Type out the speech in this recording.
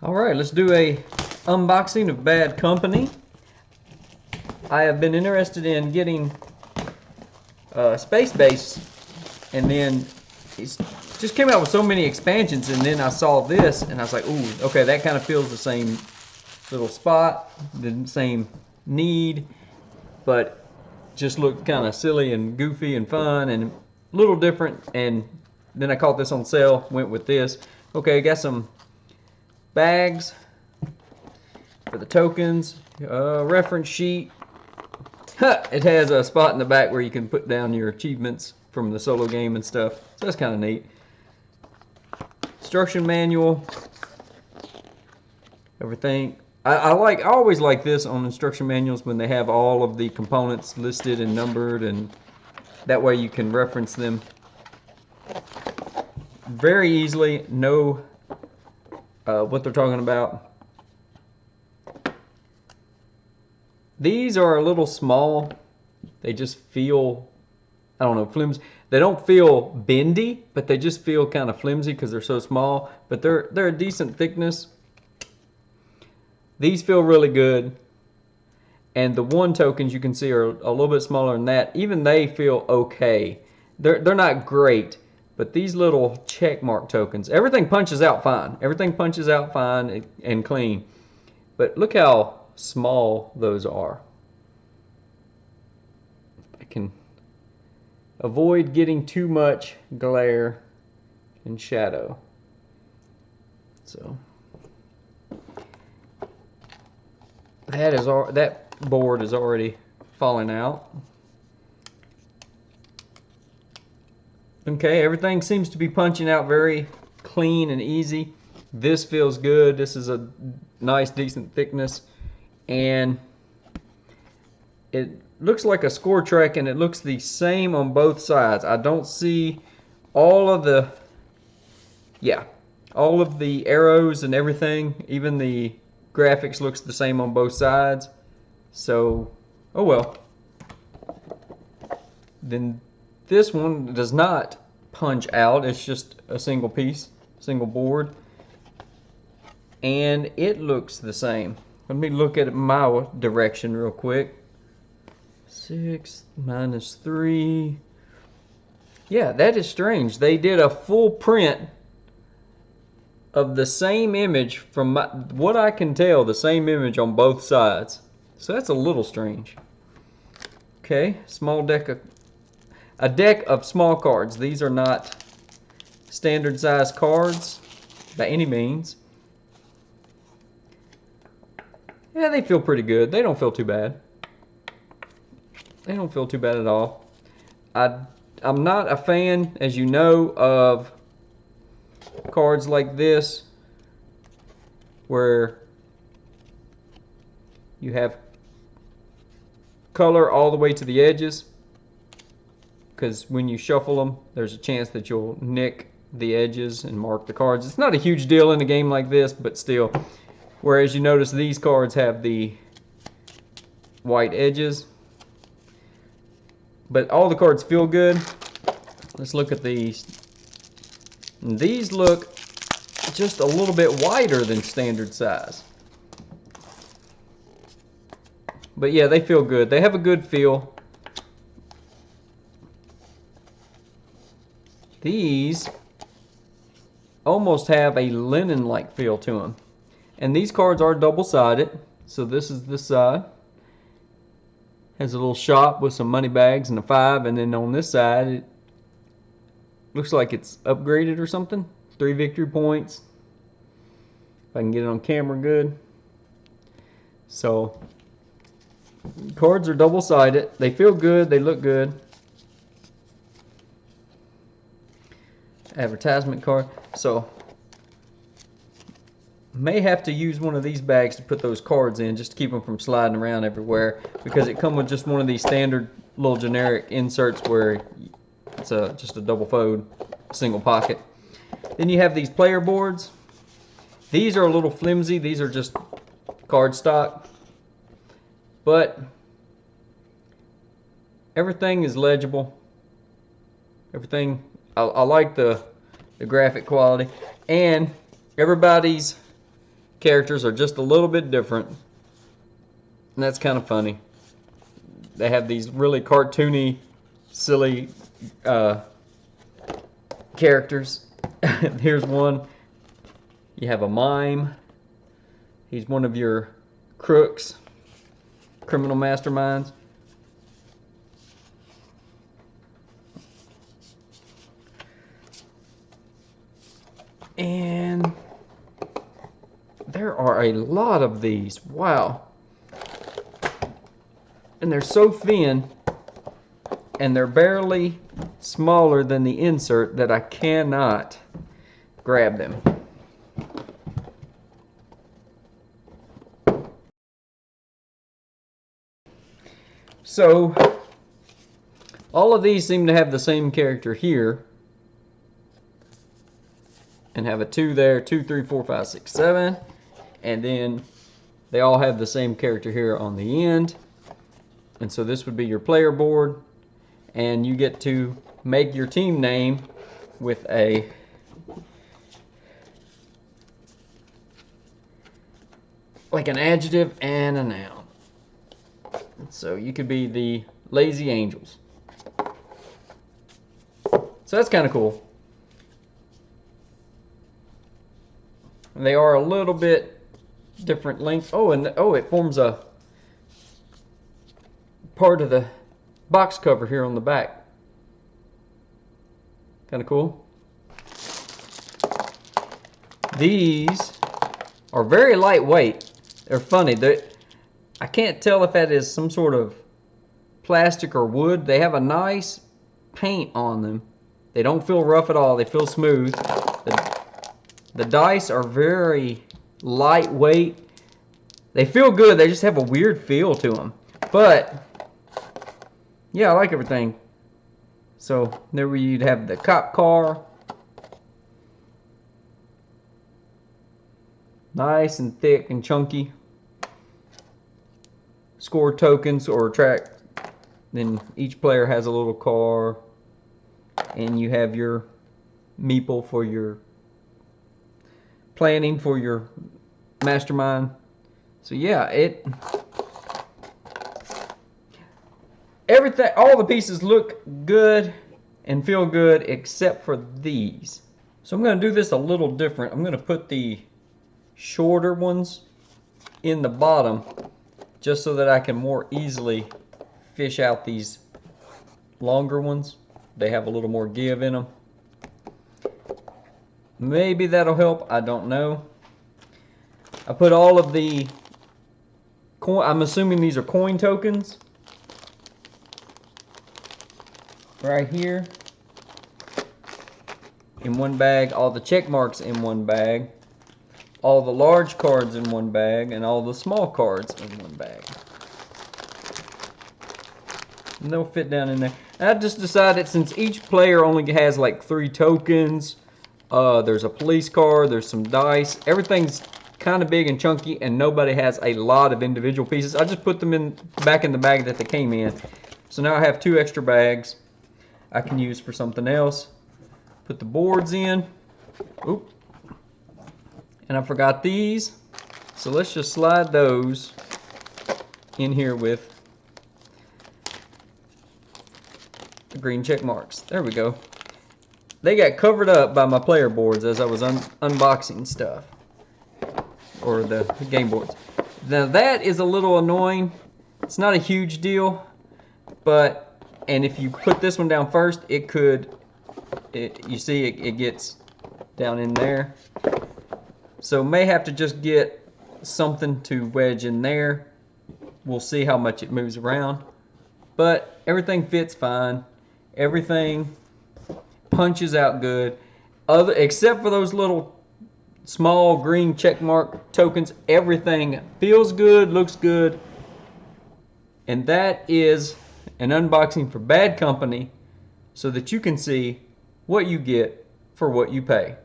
Alright, let's do a unboxing of Bad Company. I have been interested in getting Space Base, and then it just came out with so many expansions, and then I saw this and I was like, ooh, okay, that kind of fills the same little spot, the same need, but just looked kind of silly and goofy and fun and a little different. And then I caught this on sale, went with this. Okay, got some bags for the tokens, reference sheet. It has a spot in the back where you can put down your achievements from the solo game and stuff, so that's kind of neat. Instruction manual, everything. I always like this on instruction manuals when they have all of the components listed and numbered, and that way you can reference them very easily, know what they're talking about. These are a little small. They just feel, I don't know, flimsy. They don't feel bendy, but they just feel kind of flimsy because they're so small. But they're a decent thickness. These feel really good. And the one tokens you can see are a little bit smaller than that. Even they feel okay. They're not great, but these little check mark tokens, everything punches out fine. Everything punches out fine and clean. But look how small those are. I can avoid getting too much glare and shadow. So that board is already falling out. Okay, everything seems to be punching out very clean and easy. This feels good. This is a nice, decent thickness. And it looks like a score track, and it looks the same on both sides. I don't see all of the, all of the arrows and everything. Even the graphics looks the same on both sides. So, oh well. Then this one does not punch out. It's just a single piece, single board. And it looks the same. Let me look at my direction real quick. 6 minus 3. Yeah, that is strange. They did a full print of the same image from what I can tell, the same image on both sides. So that's a little strange. Okay, small deck of, a deck of small cards. These are not standard size cards by any means. Yeah, they feel pretty good. They don't feel too bad. They don't feel too bad at all. I'm not a fan, as you know, of cards like this where you have color all the way to the edges, because when you shuffle them, there's a chance that you'll nick the edges and mark the cards. It's not a huge deal in a game like this, but still. Whereas you notice these cards have the white edges. But all the cards feel good. Let's look at these. And these look just a little bit wider than standard size. But yeah, they feel good. They have a good feel. These almost have a linen-like feel to them. And these cards are double-sided, so this is this side. Has a little shop with some money bags and a 5, and then on this side it looks like it's upgraded or something. 3 victory points. If I can get it on camera good. So cards are double-sided. They feel good, they look good. Advertisement card. So may have to use one of these bags to put those cards in, just to keep them from sliding around everywhere, because it comes with just one of these standard little generic inserts where it's just a double fold single pocket. Then you have these player boards. These are a little flimsy. These are just card stock, but everything is legible. Everything, I like the graphic quality, and everybody's characters are just a little bit different. And that's kind of funny. They have these really cartoony, silly characters. Here's one. You have a mime. He's one of your crooks, criminal masterminds. And there are a lot of these. Wow. And they're so thin, and they're barely smaller than the insert that I cannot grab them. So all of these seem to have the same character here, and have a 2 there, 2, 3, 4, 5, 6, 7, and then they all have the same character here on the end. And so this would be your player board, and you get to make your team name with a like an adjective and a noun. So you could be the Lazy Angels. So that's kind of cool. They are a little bit different length. Oh, and it forms a part of the box cover here on the back. Kind of cool. These are very lightweight. They're funny. I can't tell if that is some sort of plastic or wood. They have a nice paint on them. They don't feel rough at all. They feel smooth. The dice are very lightweight. They feel good. They just have a weird feel to them. But yeah, I like everything. So there you'd have the cop car. Nice and thick and chunky. Score tokens or track. Then each player has a little car. And you have your meeple for your planning for your mastermind. So yeah, everything, all the pieces look good and feel good except for these. So I'm going to do this a little different. I'm going to put the shorter ones in the bottom just so that I can more easily fish out these longer ones. They have a little more give in them. Maybe that'll help. I don't know. I put all of the coin. I'm assuming these are coin tokens. Right here. In one bag. All the check marks in one bag. All the large cards in one bag. And all the small cards in one bag. And they'll fit down in there. And I just decided since each player only has like 3 tokens. There's a police car, there's some dice. Everything's kind of big and chunky, and nobody has a lot of individual pieces. I just put them back in the bag that they came in. So now I have 2 extra bags I can use for something else. Put the boards in. Oop. And I forgot these. So let's just slide those in here with the green check marks. There we go. They got covered up by my player boards as I was unboxing stuff. Or the game boards. Now that is a little annoying. It's not a huge deal. But, and if you put this one down first, it could, you see it gets down in there. So may have to just get something to wedge in there. We'll see how much it moves around. But everything fits fine. Everything punches out good, except for those little small green check mark tokens. Everything feels good, looks good, and that is an unboxing for Bad Company, so that you can see what you get for what you pay.